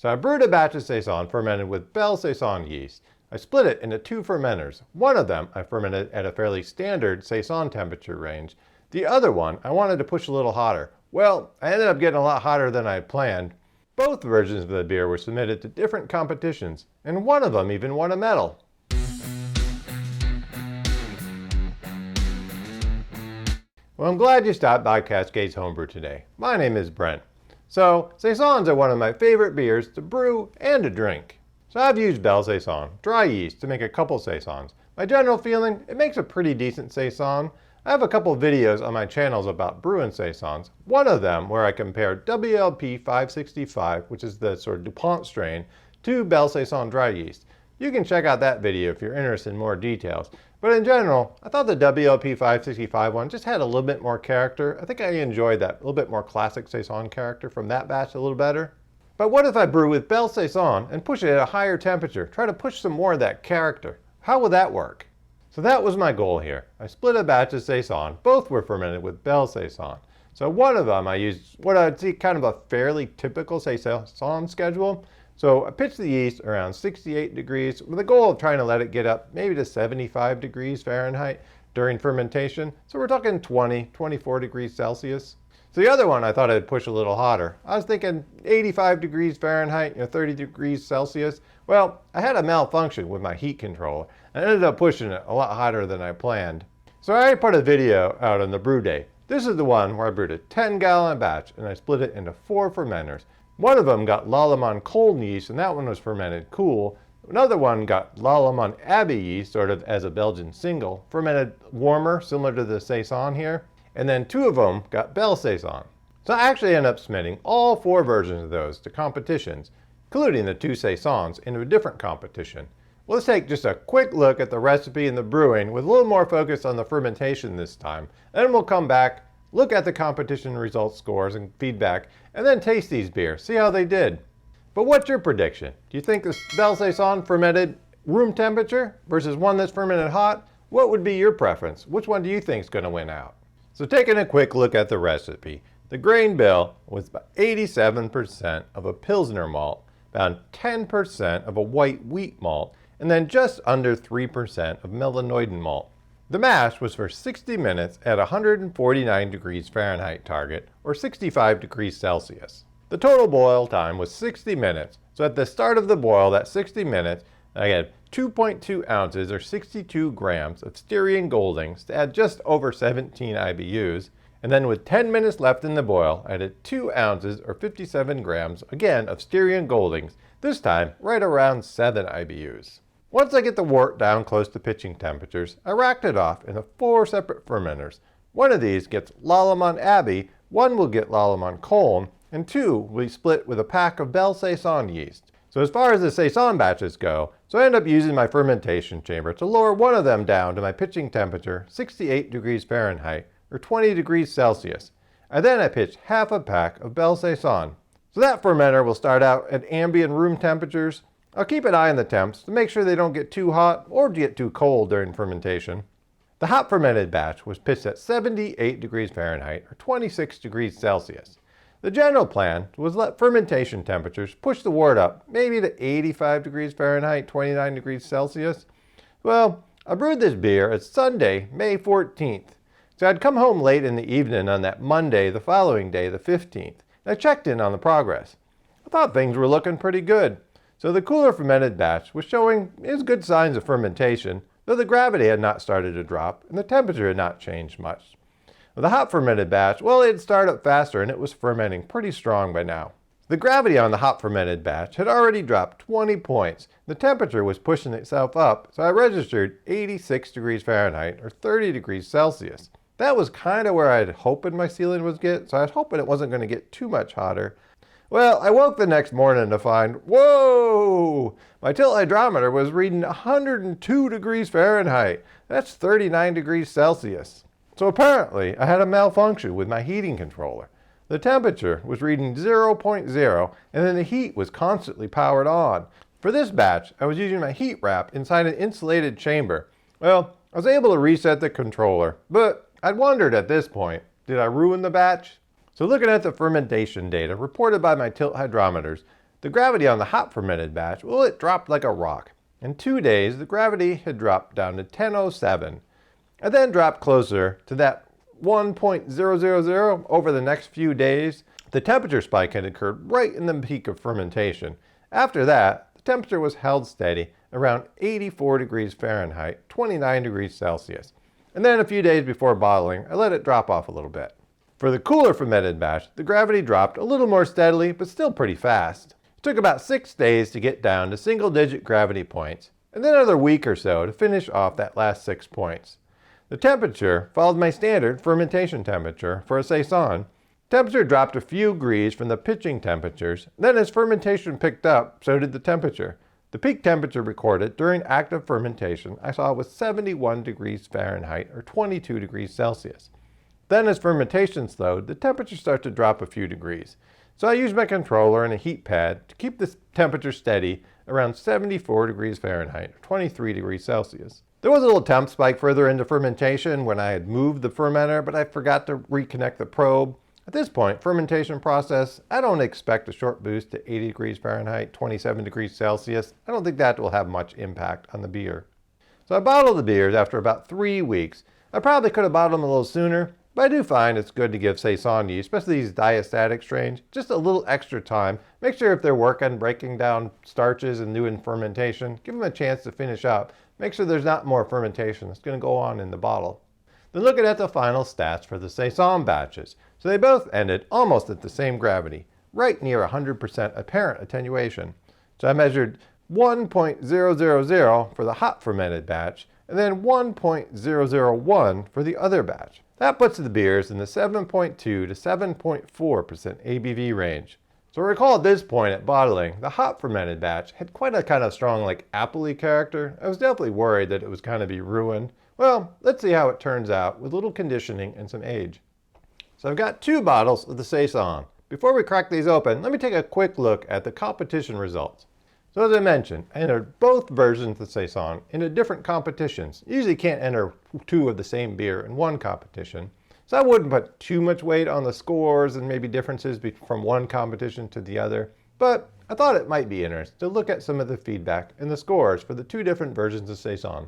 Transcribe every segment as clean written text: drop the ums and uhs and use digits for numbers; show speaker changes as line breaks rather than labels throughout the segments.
So I brewed a batch of Saison fermented with Belle Saison yeast. I split it into two fermenters. One of them I fermented at a fairly standard Saison temperature range. The other one I wanted to push a little hotter. Well, I ended up getting a lot hotter than I had planned. Both versions of the beer were submitted to different competitions, and one of them even won a medal. Well, I'm glad you stopped by Cascades Homebrew today. My name is Brent. So, Saisons are one of my favorite beers to brew and to drink. So I've used Belle Saison, dry yeast, to make a couple Saisons. My general feeling, it makes a pretty decent Saison. I have a couple videos on my channels about brewing Saisons. One of them where I compared WLP 565, which is the sort of DuPont strain, to Belle Saison dry yeast. You can check out that video if you're interested in more details. But in general, I thought the WLP 565 one just had a little bit more character. I think I enjoyed that, a little bit more classic Saison character from that batch a little better. But what if I brew with Belle Saison and push it at a higher temperature, try to push some more of that character? How would that work? So that was my goal here. I split a batch of Saison. Both were fermented with Belle Saison. So one of them I used what I'd see kind of a fairly typical Saison schedule. So I pitched the yeast around 68 degrees with the goal of trying to let it get up maybe to 75 degrees Fahrenheit during fermentation. So we're talking 24 degrees Celsius. So the other one I thought I'd push a little hotter. I was thinking 85 degrees Fahrenheit, 30 degrees Celsius. Well, I had a malfunction with my heat controller. I ended up pushing it a lot hotter than I planned. So I already put a video out on the brew day. This is the one where I brewed a 10-gallon batch and I split it into 4 fermenters. One of them got Lallemand cold yeast and that one was fermented cool. Another one got Lallemand Abbey yeast, sort of as a Belgian single, fermented warmer, similar to the Saison here. And then 2 of them got Belle Saison. So I actually ended up submitting all 4 versions of those to competitions, including the 2 Saisons, into a different competition. Well, let's take just a quick look at the recipe and the brewing with a little more focus on the fermentation this time. Then we'll come back, look at the competition results scores and feedback, and then taste these beers, see how they did. But what's your prediction? Do you think this Belle Saison fermented room temperature versus one that's fermented hot? What would be your preference? Which one do you think is going to win out? So taking a quick look at the recipe, the grain bill was about 87% of a Pilsner malt, about 10% of a white wheat malt, and then just under 3% of melanoidin malt. The mash was for 60 minutes at 149 degrees Fahrenheit target, or 65 degrees Celsius. The total boil time was 60 minutes, so at the start of the boil, that 60 minutes, I had 2.2 ounces or 62 grams of Styrian Goldings to add just over 17 IBUs, and then with 10 minutes left in the boil, I added 2 ounces or 57 grams, again, of Styrian Goldings, this time right around 7 IBUs. Once I get the wort down close to pitching temperatures, I racked it off into 4 separate fermenters. One of these gets Lallemand Abbey, one will get Lallemand Colne, and 2 will be split with a pack of Belle Saison yeast. So as far as the Saison batches go, so I end up using my fermentation chamber to lower one of them down to my pitching temperature, 68 degrees Fahrenheit, or 20 degrees Celsius. And then I pitch half a pack of Belle Saison. So that fermenter will start out at ambient room temperatures. I'll keep an eye on the temps to make sure they don't get too hot or get too cold during fermentation. The hot fermented batch was pitched at 78 degrees Fahrenheit, or 26 degrees Celsius. The general plan was let fermentation temperatures push the wort up, maybe to 85 degrees Fahrenheit, 29 degrees Celsius. Well, I brewed this beer at Sunday, May 14th. So I'd come home late in the evening on that Monday, the following day, the 15th. And I checked in on the progress. I thought things were looking pretty good. So the cooler fermented batch was showing good signs of fermentation, though the gravity had not started to drop and the temperature had not changed much. The hot fermented batch, well, it started up faster and it was fermenting pretty strong by now. The gravity on the hot fermented batch had already dropped 20 points. The temperature was pushing itself up, so I registered 86 degrees Fahrenheit or 30 degrees Celsius. That was kind of where I had hoped my ceiling was get, so I was hoping it wasn't going to get too much hotter. Well, I woke the next morning to find, whoa! My tilt hydrometer was reading 102 degrees Fahrenheit. That's 39 degrees Celsius. So apparently, I had a malfunction with my heating controller. The temperature was reading 0.0, and then the heat was constantly powered on. For this batch, I was using my heat wrap inside an insulated chamber. Well, I was able to reset the controller, but I'd wondered at this point, did I ruin the batch? So looking at the fermentation data reported by my tilt hydrometers, The gravity on the hot fermented batch, well, it dropped like a rock. In 2 days, the gravity had dropped down to 1007, and then dropped closer to that 1.000 over the next few days. The temperature spike had occurred right in the peak of fermentation. After that, the temperature was held steady around 84 degrees Fahrenheit, 29 degrees Celsius. And then a few days before bottling, I let it drop off a little bit. For the cooler fermented batch, the gravity dropped a little more steadily, but still pretty fast. It took about 6 days to get down to single-digit gravity points, and then another week or so to finish off that last 6 points. The temperature followed my standard fermentation temperature for a Saison. Temperature dropped a few degrees from the pitching temperatures. Then as fermentation picked up, so did the temperature. The peak temperature recorded during active fermentation I saw was 71 degrees Fahrenheit or 22 degrees Celsius. Then as fermentation slowed, the temperature started to drop a few degrees. So I used my controller and a heat pad to keep the temperature steady around 74 degrees Fahrenheit or 23 degrees Celsius. There was a little temp spike further into fermentation when I had moved the fermenter, but I forgot to reconnect the probe. At this point, fermentation process, I don't expect a short boost to 80 degrees Fahrenheit, 27 degrees Celsius. I don't think that will have much impact on the beer. So I bottled the beers after about 3 weeks. I probably could have bottled them a little sooner, but I do find it's good to give Saison yeast, especially these diastatic strains, just a little extra time. Make sure if they're working, breaking down starches and doing fermentation, give them a chance to finish up. Make sure there's not more fermentation that's going to go on in the bottle. Then looking at the final stats for the Saison batches. So they both ended almost at the same gravity, right near 100% apparent attenuation. So I measured 1.000 for the hot fermented batch, and then 1.001 for the other batch. That puts the beers in the 7.2 to 7.4% ABV range. So recall at this point at bottling, the hot fermented batch had quite a kind of strong like apple-y character. I was definitely worried that it was kind of be ruined. Well, let's see how it turns out with a little conditioning and some age. So I've got 2 bottles of the Saison. Before we crack these open, let me take a quick look at the competition results. So as I mentioned, I entered both versions of the Saison into different competitions. You usually can't enter 2 of the same beer in one competition. So I wouldn't put too much weight on the scores and maybe differences from one competition to the other. But I thought it might be interesting to look at some of the feedback and the scores for the 2 different versions of Saison.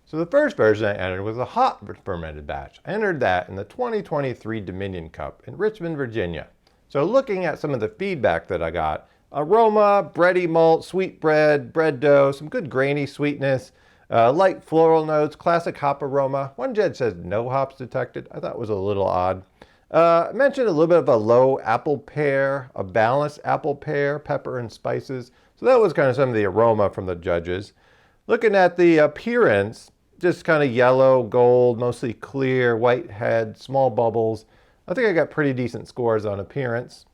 So the first version I entered was a hot fermented batch. I entered that in the 2023 Dominion Cup in Richmond, Virginia. So looking at some of the feedback that I got, aroma, bready malt, sweet bread, bread dough, some good grainy sweetness, light floral notes, classic hop aroma. One judge says no hops detected. I thought it was a little odd. I mentioned a little bit of a low apple pear, a balanced apple pear, pepper and spices. So that was kind of some of the aroma from the judges. Looking at the appearance, just kind of yellow, gold, mostly clear, white head, small bubbles. I think I got pretty decent scores on appearance.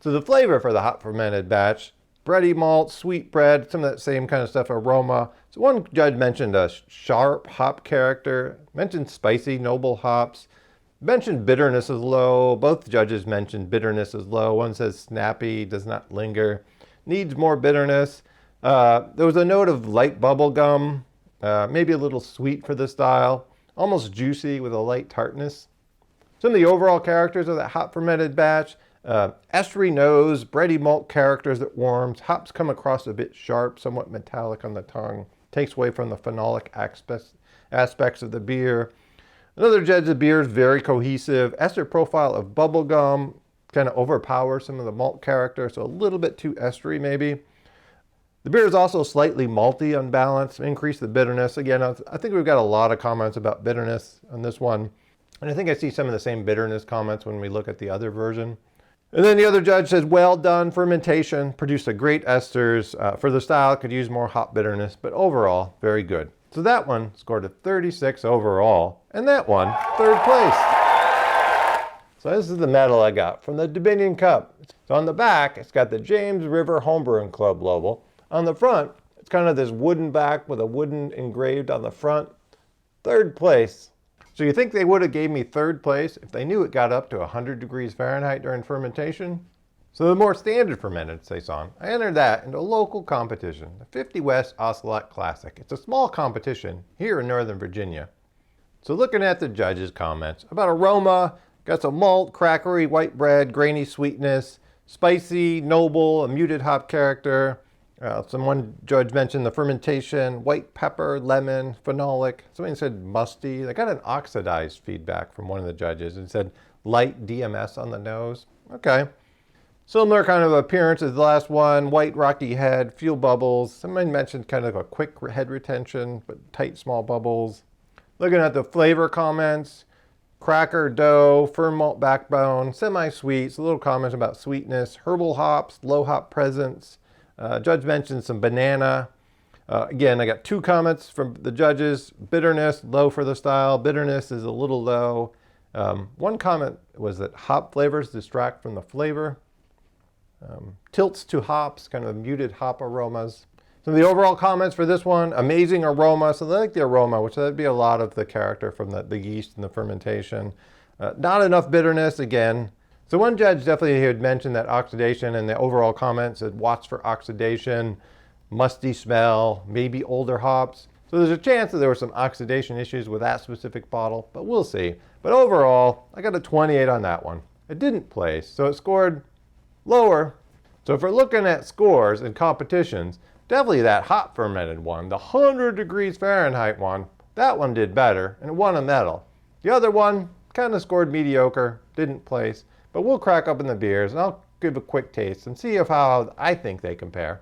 So the flavor for the hot fermented batch, bready malt, sweet bread, some of that same kind of stuff, aroma. So one judge mentioned a sharp hop character, mentioned spicy, noble hops, mentioned bitterness is low. Both judges mentioned bitterness is low. One says snappy, does not linger, needs more bitterness. There was a note of light bubble gum, maybe a little sweet for the style, almost juicy with a light tartness. Some of the overall characters of that hot fermented batch, estery nose, bready malt characters that warms, hops come across a bit sharp, somewhat metallic on the tongue, takes away from the phenolic aspects of the beer. Another judge of beer is very cohesive, ester profile of bubble gum, kind of overpowers some of the malt character, so a little bit too estery maybe. The beer is also slightly malty, unbalanced, increase the bitterness. Again, I think we've got a lot of comments about bitterness on this one. And I think I see some of the same bitterness comments when we look at the other version. And then the other judge says, well done, fermentation, produced a great esters. For the style, could use more hop bitterness, but overall, very good. So that one scored a 36 overall, and that one, 3rd place. So this is the medal I got from the Dominion Cup. So on the back, it's got the James River Homebrewing Club logo. On the front, it's kind of this wooden back with a wooden engraved on the front. 3rd place. So you think they would have gave me 3rd place if they knew it got up to 100 degrees Fahrenheit during fermentation? So the more standard fermented Saison, I entered that into a local competition, the 50 West Ocelot Classic. It's a small competition here in Northern Virginia. So looking at the judges' comments about aroma, got some malt, crackery, white bread, grainy sweetness, spicy, noble, a muted hop character. One judge mentioned the fermentation, white pepper, lemon, phenolic. Somebody said musty. I got an oxidized feedback from one of the judges and said light DMS on the nose. Okay. Similar kind of appearance as the last one, white rocky head, few bubbles. Somebody mentioned kind of a quick head retention, but tight small bubbles. Looking at the flavor comments, cracker dough, firm malt backbone, semi-sweet, so little comments about sweetness, herbal hops, low hop presence. Judge mentioned some banana. Again, I got 2 comments from the judges. Bitterness, low for the style. Bitterness is a little low. One comment was that hop flavors distract from the flavor. Tilts to hops, kind of muted hop aromas. Some of the overall comments for this one, amazing aroma. So they like the aroma, which would be a lot of the character from the yeast and the fermentation. Not enough bitterness, again. So one judge definitely had mentioned that oxidation, and the overall comments said watch for oxidation, musty smell, maybe older hops. So there's a chance that there were some oxidation issues with that specific bottle, but we'll see. But overall, I got a 28 on that one. It didn't place, so it scored lower. So if we're looking at scores and competitions, definitely that hot fermented one, the 100 degrees Fahrenheit one, that one did better and it won a medal. The other one kind of scored mediocre, didn't place, but we'll crack open the beers and I'll give a quick taste and see how I think they compare.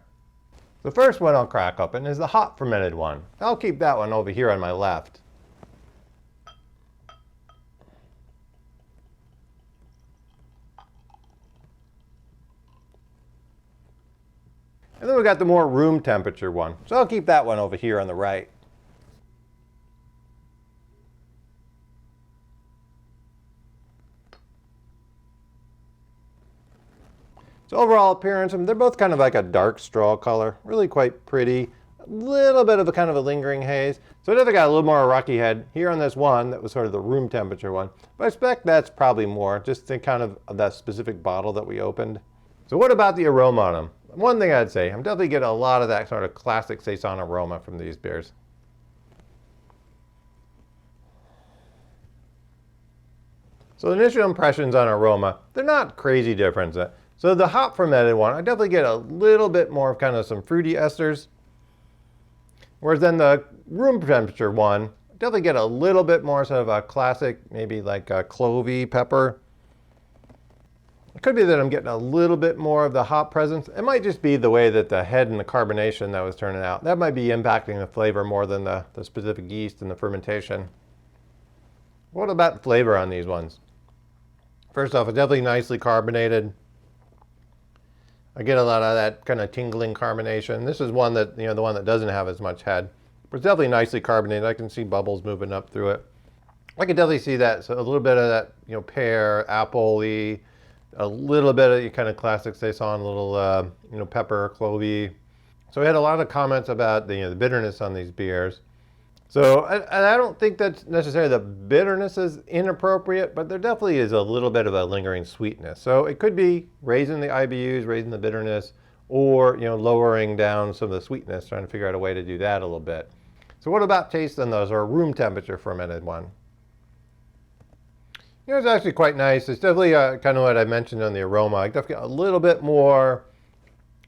The first one I'll crack open is the hot fermented one. I'll keep that one over here on my left. And then we got the more room temperature one. So I'll keep that one over here on the right. So overall appearance, they're both kind of like a dark straw color, really quite pretty. A little bit of a kind of a lingering haze. So I definitely got a little more rocky head here on this one that was sort of the room temperature one. But I expect that's probably more, just to kind of that specific bottle that we opened. So what about the aroma on them? One thing I'd say, I'm definitely getting a lot of that sort of classic Saison aroma from these beers. So initial impressions on aroma, they're not crazy different. So the hot fermented one, I definitely get a little bit more of kind of some fruity esters. Whereas then the room temperature one, I definitely get a little bit more sort of a classic, maybe like a clovey pepper. It could be that I'm getting a little bit more of the hop presence. It might just be the way that the head and the carbonation that was turning out. That might be impacting the flavor more than the specific yeast and the fermentation. What about the flavor on these ones? First off, it's definitely nicely carbonated. I get a lot of that kind of tingling carbonation. This is one that, the one that doesn't have as much head. But it's definitely nicely carbonated. I can see bubbles moving up through it. I can definitely see that. So a little bit of that, pear, apple-y, a little bit of your kind of classic Saison, a little, pepper, clovey. So we had a lot of comments about the bitterness on these beers. So I don't think that's necessarily the bitterness is inappropriate, but there definitely is a little bit of a lingering sweetness. So it could be raising the IBUs, raising the bitterness, or lowering down some of the sweetness, trying to figure out a way to do that a little bit. So what about taste on those, or room temperature fermented one? It's actually quite nice. It's definitely kind of what I mentioned on the aroma. I definitely get a little bit more,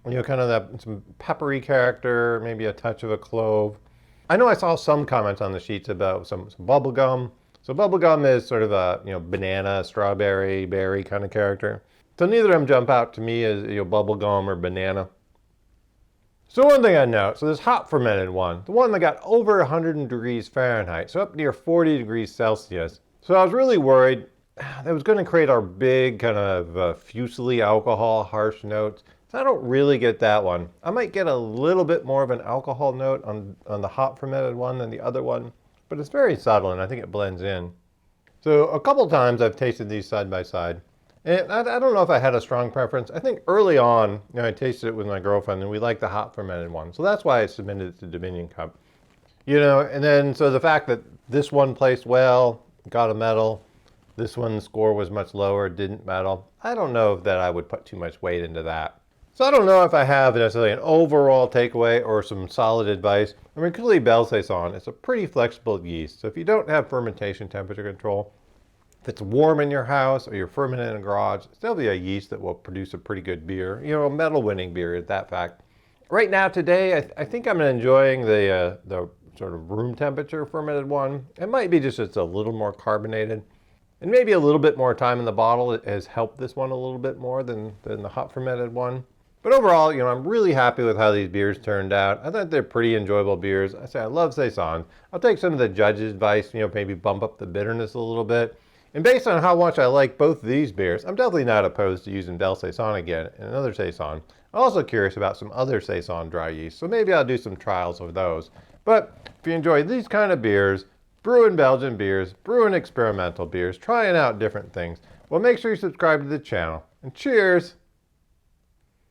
kind of that some peppery character, maybe a touch of a clove. I know I saw some comments on the sheets about some bubble gum. So bubble gum is sort of a banana, strawberry, berry kind of character. So neither of them jump out to me as bubble gum or banana. So one thing I note, so this hot fermented one, the one that got over 100 degrees Fahrenheit, so up near 40 degrees Celsius. So I was really worried that was going to create our big kind of fusely alcohol harsh notes. So I don't really get that one. I might get a little bit more of an alcohol note on the hot fermented one than the other one, but it's very subtle and I think it blends in. So a couple times I've tasted these side by side. And I don't know if I had a strong preference. I think early on, I tasted it with my girlfriend and we liked the hot fermented one. So that's why I submitted it to Dominion Cup. And then so the fact that this one placed well, got a medal, this one's score was much lower, didn't medal. I don't know that I would put too much weight into that. So I don't know if I have necessarily an overall takeaway or some solid advice. I mean, clearly Belle Saison, it's a pretty flexible yeast. So if you don't have fermentation temperature control, If it's warm in your house or you're fermenting in a garage, it's definitely a yeast that will produce a pretty good beer. You know, a medal winning beer is that fact. Right now today, I think I'm enjoying the sort of room temperature fermented one. It might be just it's a little more carbonated. And maybe a little bit more time in the bottle has helped this one a little bit more than the hot fermented one. But overall, you know, I'm really happy with how these beers turned out. I thought they're pretty enjoyable beers. I say I love Saisons. I'll take some of the judges' advice, you know, maybe bump up the bitterness a little bit. And based on how much I like both of these beers, I'm definitely not opposed to using Belle Saison again in another Saison. I'm also curious about some other Saison dry yeast, so maybe I'll do some trials of those. But if you enjoy these kind of beers, brewing Belgian beers, brewing experimental beers, trying out different things, well, make sure you subscribe to the channel. And cheers!